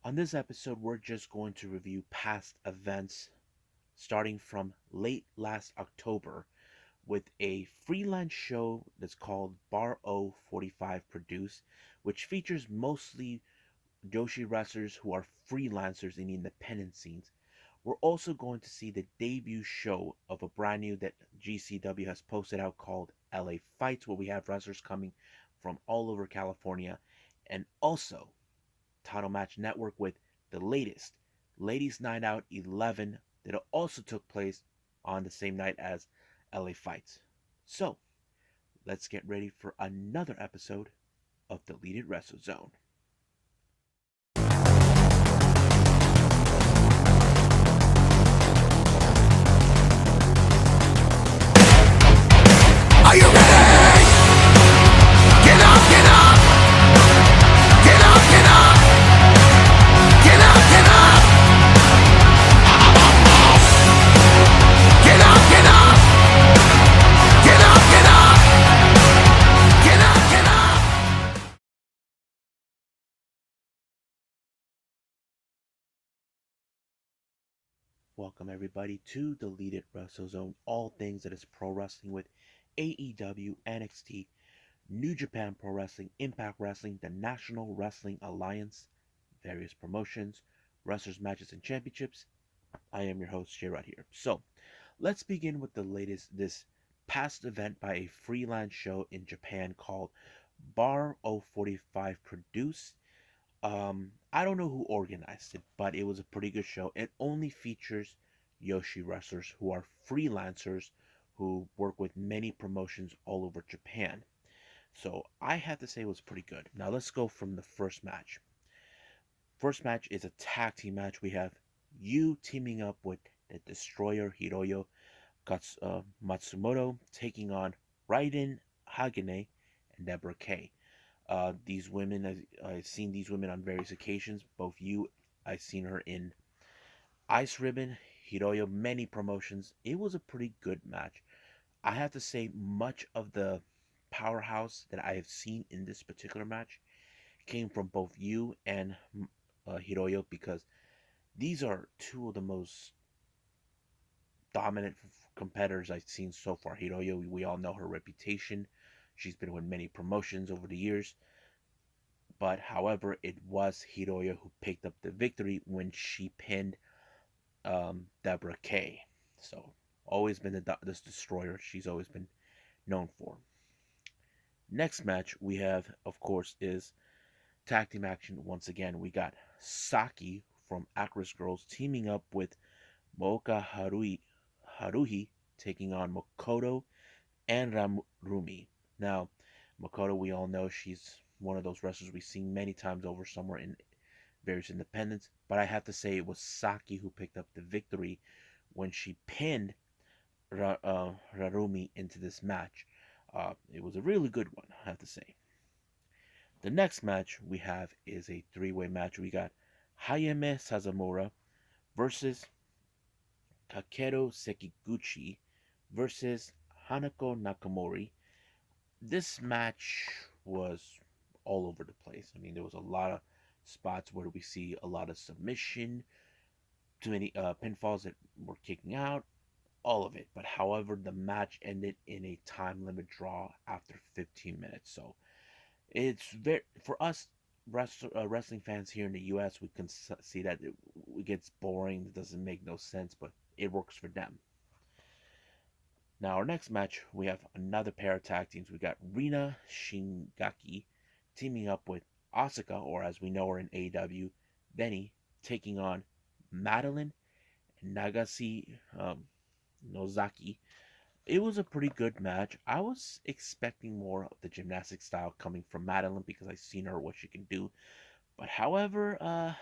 On this episode, we're just going to review past events starting from late last October with a freelance show that's called BAR045 Produce, which features mostly Joshi wrestlers who are freelancers in the independent scenes. We're also going to see the debut show of a brand new that GCW has posted out called LA Fights, where we have wrestlers coming from all over California, and also Title Match Network with the latest Ladies Night Out 11 that also took place on the same night as LA Fights. So, let's get ready for another episode of Deleted Wrestle Zone. Are you ready? Get up, get up! Get up, get up! Get up, get up! Get up, get up! Get up, get up! Get up, get up! Welcome everybody to Deleted Wrestle Zone, all things that is pro wrestling with AEW, NXT, New Japan Pro Wrestling, Impact Wrestling, the National Wrestling Alliance, various promotions, wrestlers, matches, and championships. I am your host, J. Rod here. So, let's begin with the latest, this past event by a freelance show in Japan called BAR045 Produce. I don't know who organized it, but it was a pretty good show. It only features Joshi wrestlers who are freelancers who work with many promotions all over Japan. So I have to say it was pretty good. Now let's go from the first match. First match is a tag team match. We have you teaming up with the Destroyer Hiroyo Matsumoto taking on Raiden Hagane and Deborah Kay. These women, I've seen these women on various occasions. Both you, I've seen her in Ice Ribbon, Hiroyo, many promotions. It was a pretty good match. I have to say, much of the powerhouse that I have seen in this particular match came from both you and Hiroyo, because these are two of the most dominant competitors I've seen so far. Hiroyo, we all know her reputation. She's been with many promotions over the years. But however, it was Hiroyo who picked up the victory when she pinned Deborah Kay. So always been this destroyer she's always been known for. Next match we have, of course, is tag team action. Once again, we got Saki from Actress Girls teaming up with Mooka Haruhi taking on Makoto and Rumi. Now, Makoto, we all know she's one of those wrestlers we've seen many times over somewhere in various independents, but I have to say it was Saki who picked up the victory when she pinned Rarumi into this match. It was a really good one, I have to say. The next match we have is a three-way match. We got Hayame Sazamura versus Takeru Sekiguchi versus Hanako Nakamori. This match was all over the place. I mean, there was a lot of spots where we see a lot of submission, too many pinfalls that were kicking out, all of it. But however, the match ended in a time limit draw after 15 minutes. So it's very, for us wrestling fans here in the U.S., we can see that it gets boring. It doesn't make no sense, but it works for them. Now, our next match, we have another pair of tag teams. We got Rina Shingaki teaming up with Asuka, or as we know her in AEW, Benny, taking on Madeline and Nagase Nozaki. It was a pretty good match. I was expecting more of the gymnastic style coming from Madeline because I've seen her what she can do. But however,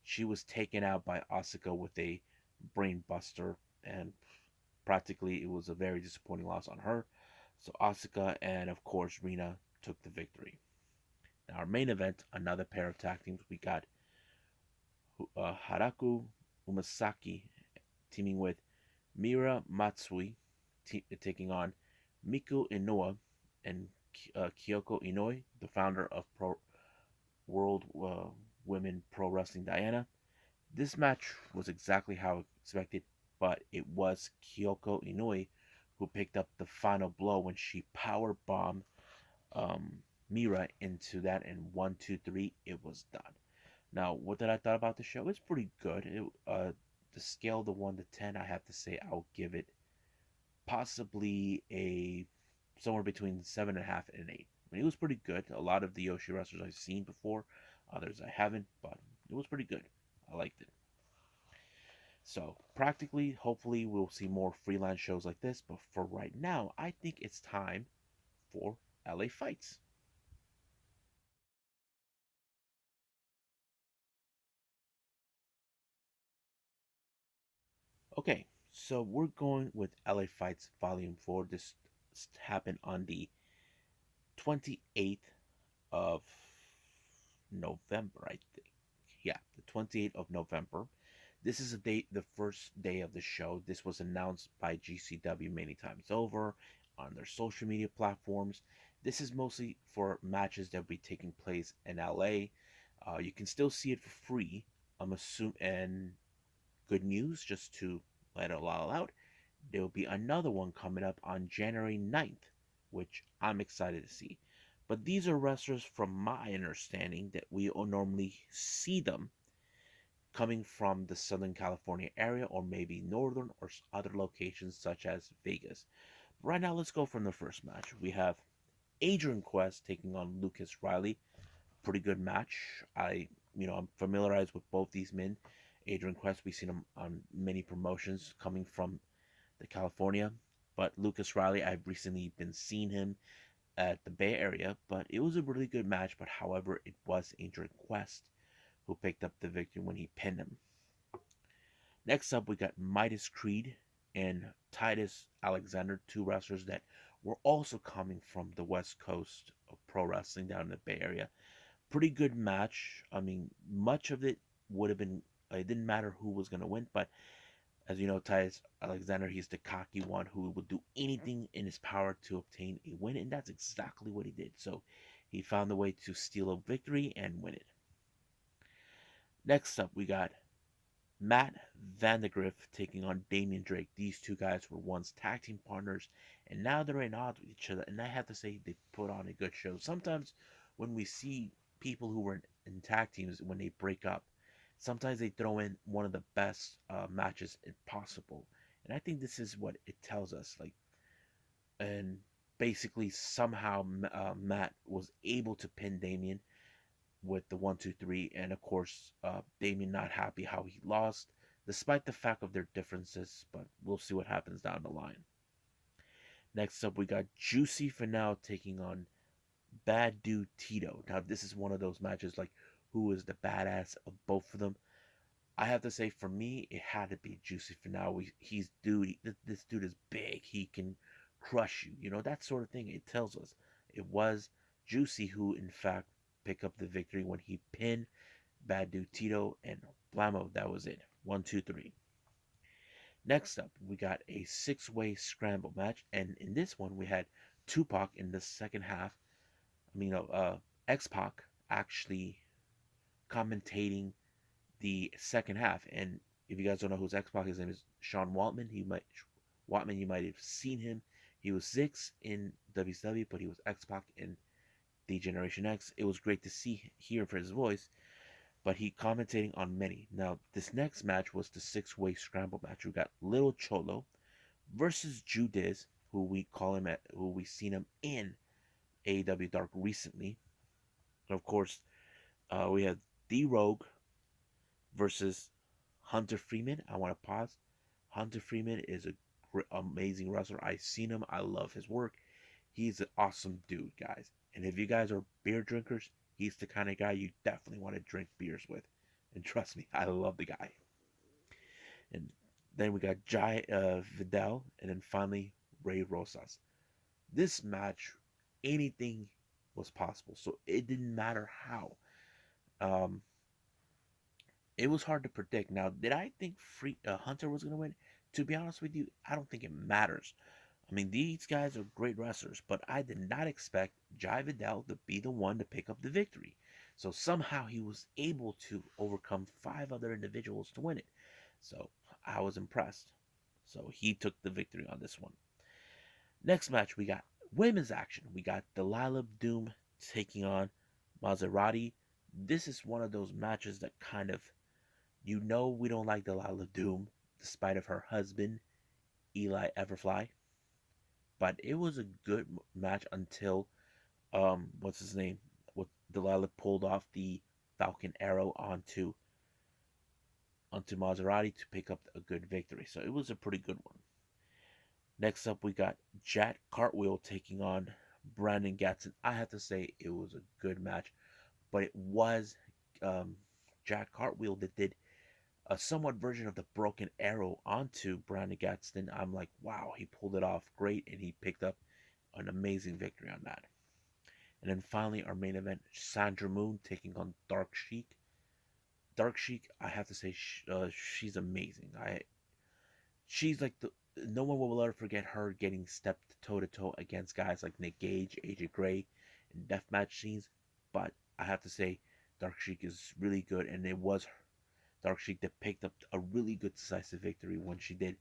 she was taken out by Asuka with a brain buster, and practically it was a very disappointing loss on her. So Asuka and of course Rina took the victory. Now our main event, another pair of tag teams. We got Haraku Umasaki teaming with Mira Matsui, taking on Miku Inoue and Kyoko Inoue, the founder of Pro World Women Pro Wrestling Diana. This match was exactly how expected, but it was Kyoko Inoue who picked up the final blow when she power bombed Mira into that, and 1, 2, 3, it was done. Now, what did I thought about the show? It's pretty good. The scale of the 1 to 10, I have to say I'll give it possibly a somewhere between 7.5 and an 8. I mean, it was pretty good. A lot of the Yoshi wrestlers I've seen before, others I haven't, but it was pretty good. I liked it. So practically, hopefully, we'll see more freelance shows like this. But for right now, I think it's time for LA Fights. Okay, so we're going with LA Fights Volume 4. This happened on the 28th of November, I think. Yeah, the 28th of November. This is the first day of the show. This was announced by GCW many times over on their social media platforms. This is mostly for matches that will be taking place in LA. You can still see it for free. I'm assuming, and good news, just to let it all out, there will be another one coming up on January 9th, which I'm excited to see. But these are wrestlers, from my understanding, that we normally see them coming from the Southern California area or maybe northern or other locations such as Vegas. Right now, let's go from the first match. We have Adrian Quest taking on Lucas Riley. Pretty good match. I'm familiarized with both these men. Adrian Quest, we've seen him on many promotions coming from the California, but Lucas Riley, I've recently been seeing him at the Bay Area. But it was a really good match. But however, it was Adrian Quest who picked up the victory when he pinned him. Next up, we got Midas Creed and Titus Alexander, two wrestlers that were also coming from the West Coast of pro wrestling down in the Bay Area. Pretty good match. I mean, much of it would have been, it didn't matter who was going to win, but as you know, Titus Alexander, he's the cocky one who will do anything in his power to obtain a win, and that's exactly what he did. So he found a way to steal a victory and win it. Next up, we got Matt Vandegrift taking on Damian Drake. These two guys were once tag team partners, and now they're in odds with each other. And I have to say, they put on a good show. Sometimes when we see people who were in tag teams, when they break up, sometimes they throw in one of the best matches possible. And I think this is what it tells us. Like, and basically, somehow Matt was able to pin Damian with the 1, 2, 3, and of course, Damien not happy how he lost, despite the fact of their differences. But we'll see what happens down the line. Next up, we got Juicy Finale taking on Bad Dude Tito. Now, this is one of those matches like who is the badass of both of them. I have to say, for me, it had to be Juicy Finale. He's dude. This dude is big. He can crush you. You know that sort of thing. It tells us it was Juicy who, in fact, picked up the victory when he pinned Bad Dude Tito and Blammo. That was it. 1, 2, 3. Next up, we got a six-way scramble match, and in this one, we had Tupac in the second half. X Pac actually commentating the second half. And if you guys don't know who's X Pac, his name is Sean Waltman. You might have seen him. He was Zix in WCW, but he was X Pac in the Generation X. It was great to hear for his voice, but he commentating on many. Now, this next match was the six-way scramble match. We got Little Cholo versus Judiz, who we seen him in AEW Dark recently. And of course, we have D Rogue versus Hunter Freeman. I want to pause. Hunter Freeman is a amazing wrestler. I've seen him. I love his work. He's an awesome dude, guys. And if you guys are beer drinkers, he's the kind of guy you definitely want to drink beers with. And trust me, I love the guy. And then we got Jai Vidal, and then finally Ray Rosas. This match, anything was possible. So it didn't matter how. Um, it was hard to predict. Now, did I think Hunter was going to win? To be honest with you, I don't think it matters. I mean, these guys are great wrestlers, but I did not expect Jai Vidal to be the one to pick up the victory. So somehow he was able to overcome five other individuals to win it. So I was impressed. So he took the victory on this one. Next match, we got women's action. We got Delilah Doom taking on Maserati. This is one of those matches that kind of, we don't like Delilah Doom, despite of her husband, Eli Everfly. But it was a good match until, what's his name? What Delilah pulled off the Falcon Arrow onto Maserati to pick up a good victory. So it was a pretty good one. Next up, we got Jack Cartwheel taking on Brandon Gatson. I have to say it was a good match, but it was um, Jack Cartwheel that did a somewhat version of the broken arrow onto Brandon Gadsden. I'm like, wow, he pulled it off great, and he picked up an amazing victory on that. And then finally, our main event, Sandra Moon taking on Dark Sheik. Dark Sheik, I have to say, she's amazing. She's like no one will ever forget her getting stepped toe to toe against guys like Nick Gage, AJ Gray, in deathmatch scenes. But I have to say, Dark Sheik is really good, and it was Dark Sheik that picked up a really good decisive victory when she did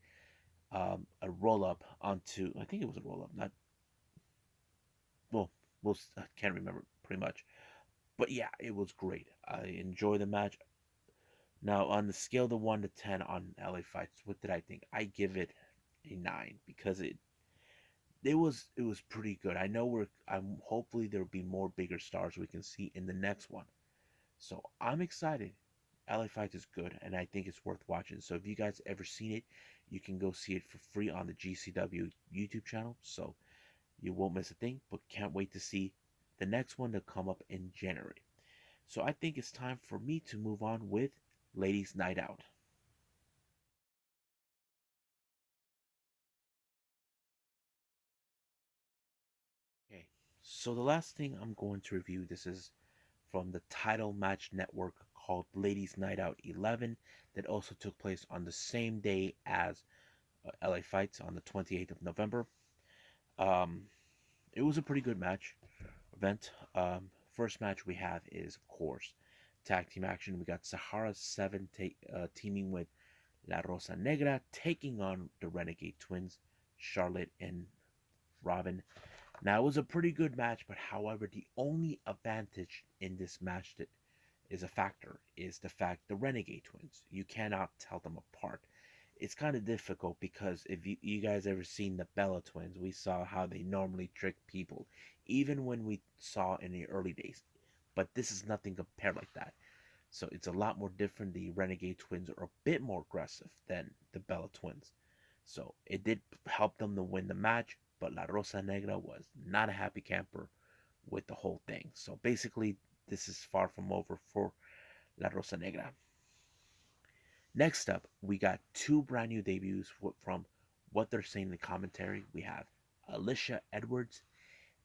a roll up onto. I think it was a roll up, not well. I can't remember pretty much, but yeah, it was great. I enjoy the match. Now, on the scale of 1 to 10 on LA fights, what did I think? I give it a 9 because it was pretty good. I know I'm hopefully there'll be more bigger stars we can see in the next one. So I'm excited. LA Fights is good, and I think it's worth watching. So if you guys ever seen it, you can go see it for free on the GCW YouTube channel. So you won't miss a thing. But can't wait to see the next one to come up in January. So I think it's time for me to move on with Ladies Night Out. Okay. So the last thing I'm going to review, this is from the Title Match Network called Ladies Night Out 11 that also took place on the same day as LA Fights on the 28th of November. Um, it was a pretty good match event. First match we have is, of course, tag team action. We got Sahara 7 teaming with La Rosa Negra, taking on the Renegade Twins, Charlotte and Robin. Now, it was a pretty good match, but however, the only advantage in this match that is a factor is the fact the Renegade Twins. You cannot tell them apart. It's kind of difficult because if you guys ever seen the Bella Twins, we saw how they normally trick people, even when we saw in the early days. But this is nothing compared like that. So it's a lot more different. The Renegade Twins are a bit more aggressive than the Bella Twins. So it did help them to win the match, but La Rosa Negra was not a happy camper with the whole thing. So basically, this is far from over for La Rosa Negra. Next up, we got two brand new debuts from what they're saying in the commentary. We have Alicia Edwards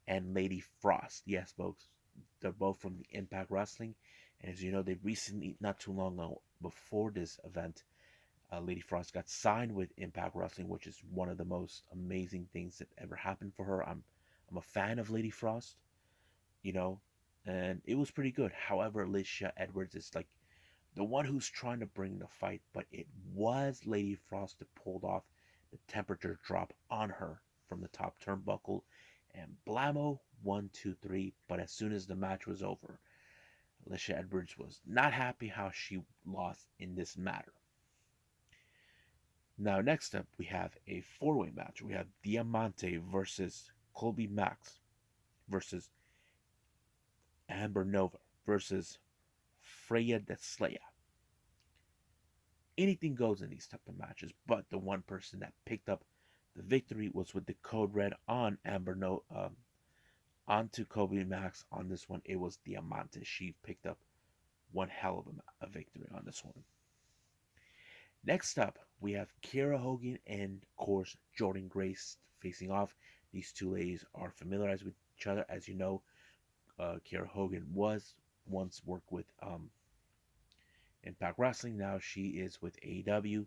and Lady Frost. Yes, folks, they're both from the Impact Wrestling. And as you know, they recently, not too long ago, before this event, Lady Frost got signed with Impact Wrestling, which is one of the most amazing things that ever happened for her. I'm a fan of Lady Frost, you know, and it was pretty good. However, Alicia Edwards is like the one who's trying to bring the fight, but it was Lady Frost that pulled off the temperature drop on her from the top turnbuckle, and blammo, 1, 2, 3. But as soon as the match was over, Alicia Edwards was not happy how she lost in this matter. Now, next up, we have a four-way match. We have Diamante versus Colby Max versus Amber Nova versus Freya Deslaya. Anything goes in these type of matches, but the one person that picked up the victory was with the code red on onto Kobe Max on this one. It was Diamante. She picked up one hell of a victory on this one. Next up, we have Kiera Hogan and, of course, Jordan Grace facing off. These two ladies are familiarized with each other. As you know, Kiera Hogan was once worked with Impact Wrestling. Now she is with AEW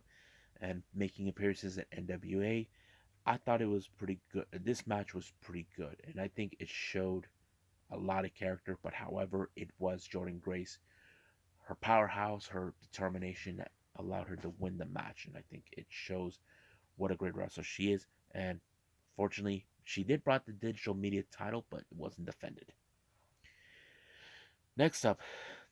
and making appearances at NWA. I thought it was pretty good. This match was pretty good, and I think it showed a lot of character, but however, it was Jordan Grace. Her powerhouse, her determination that allowed her to win the match, and I think it shows what a great wrestler she is. And fortunately, she did brought the digital media title, but it wasn't defended. Next up,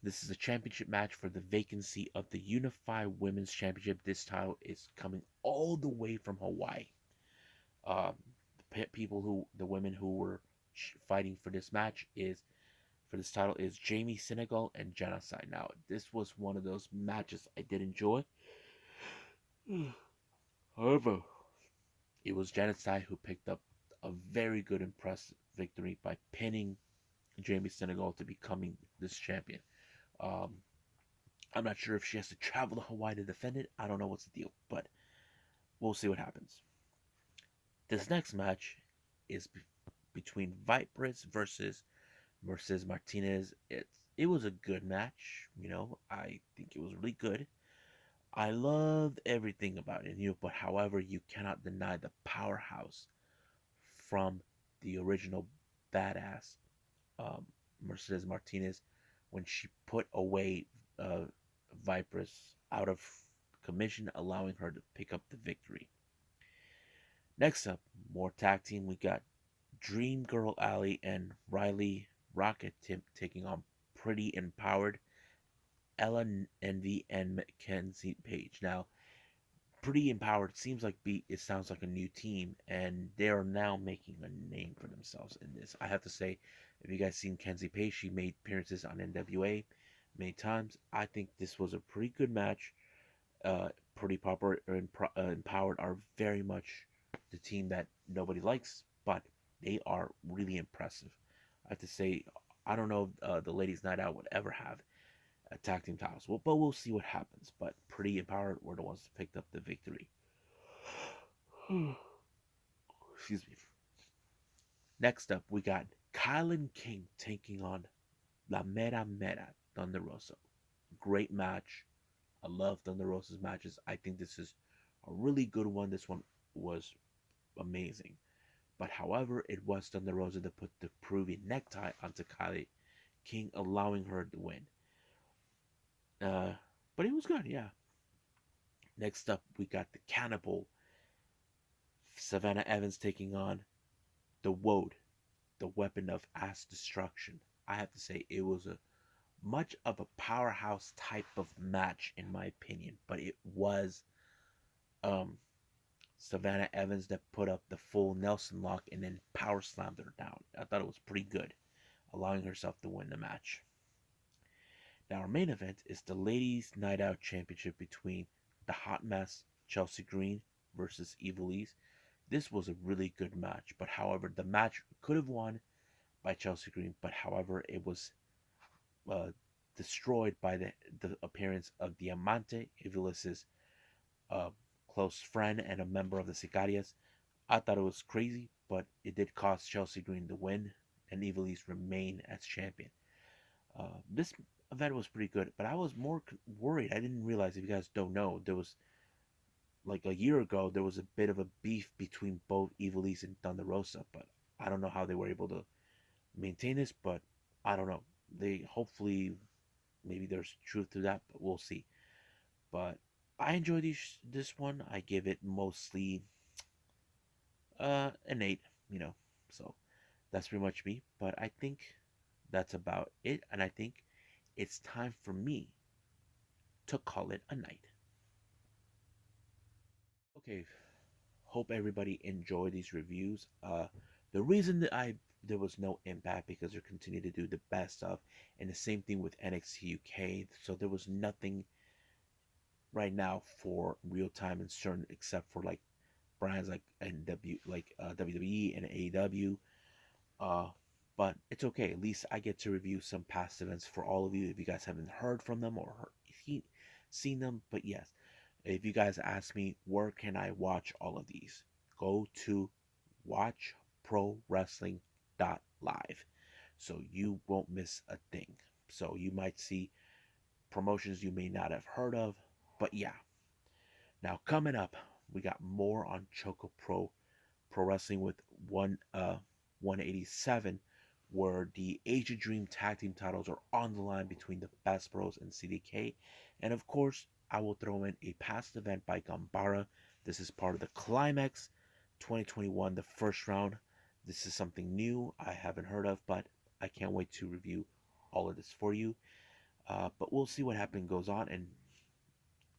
this is a championship match for the vacancy of the Unified Women's Championship. This title is coming all the way from Hawaii. Um, the women who were fighting for this match is for this title is Jamie Senegal and Genocide. Now, this was one of those matches I did enjoy. However, it was Genocide who picked up a very good, impressive victory by pinning Jamie Senegal to becoming this champion. Um, I'm not sure if she has to travel to Hawaii to defend it. I don't know what's the deal, but we'll see what happens. This next match is between Viperous versus Mercedes Martinez. It was a good match. I think it was really good. I loved everything about it, but however, you cannot deny the powerhouse from the original badass um, Mercedes Martinez when she put away uh, Viperous out of commission, allowing her to pick up the victory. Next up, more tag team. We got Dream Girl Alley and Riley Rocket taking on Pretty Empowered, Ella Envy, and Mackenzie Page. Now, Pretty Empowered seems like it sounds like a new team, and they are now making a name for themselves in this. I have to say, if you guys seen Kenzie Page, she made appearances on NWA many times. I think this was a pretty good match. Pretty Proper and Empowered are very much the team that nobody likes, but they are really impressive. I have to say, I don't know if the Ladies Night Out would ever have a tag team titles, but we'll see what happens. But Pretty Empowered were the ones that picked up the victory. Excuse me. Next up, we got Kylan King taking on La Mera Mera Thunder Rosa. Great match. I love Thunder Rosa's matches. I think this is a really good one. This one was amazing. But however, it was Thunder Rosa that put the Peruvian necktie onto Kylie King, allowing her to win. Uh, but it was good, yeah. Next up, we got the Cannibal Savannah Evans taking on the Woad, the weapon of ass destruction. I have to say, it was a much of a powerhouse type of match in my opinion, but it was um, Savannah Evans that put up the full Nelson lock and then power slammed her down. I thought it was pretty good, allowing herself to win the match. Now, our main event is the Ladies Night Out Championship between the Hot Mess Chelsea Green versus Evilise. This was a really good match, but however, the match could have won by Chelsea Green, but however, it was uh, destroyed by the appearance of Diamante, Ivilise's uh, close friend and a member of the Sicarias. I thought it was crazy, but it did cost Chelsea Green the win, and Ivelisse remain as champion. This event was pretty good, but I was more worried. I didn't realize, if you guys don't know, there was like a year ago there was a bit of a beef between both Ivelisse and Thunder Rosa, but I don't know how they were able to maintain this, but I don't know. They hopefully maybe there's truth to that, but we'll see. But I enjoyed this one. I give it mostly an 8, you know. So that's pretty much me, but I think that's about it, and I think it's time for me to call it a night. Okay, hope everybody enjoyed these reviews. The reason that I there was no impact because they continue to do the best of, and the same thing with NXT UK. So there was nothing right now for real time and certain except for like brands like WWE and AEW. Uh, but it's okay. At least I get to review some past events for all of you if you guys haven't heard from them or seen them. But yes, if you guys ask me where can I watch all of these, go to watchprowrestling.live, so you won't miss a thing. So you might see promotions you may not have heard of, but yeah. Now coming up, we got more on Choco Pro Wrestling with 187 where the Asia Dream Tag Team titles are on the line between the Best Bros and CDK. And of course, I will throw in a past event by Gambara. This is part of the Climax 2021, the first round. This is something new I haven't heard of, but I can't wait to review all of this for you. But we'll see what happens goes on,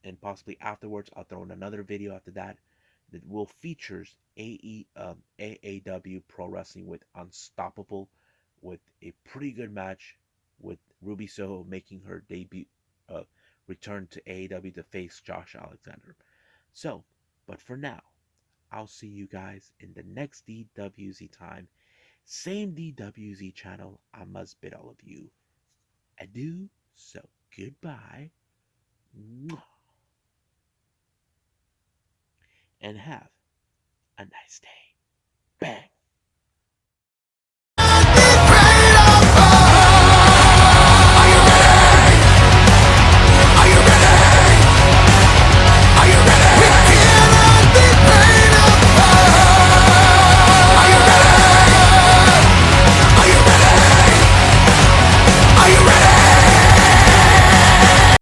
and possibly afterwards I'll throw in another video after that that will features AAW Pro Wrestling with Unstoppable, with a pretty good match with Ruby Soho making her debut, uh, return to AAW to face Josh Alexander. So, but for now, I'll see you guys in the next DWZ time. Same DWZ channel. I must bid all of you adieu. So goodbye. And have a nice day. Bang.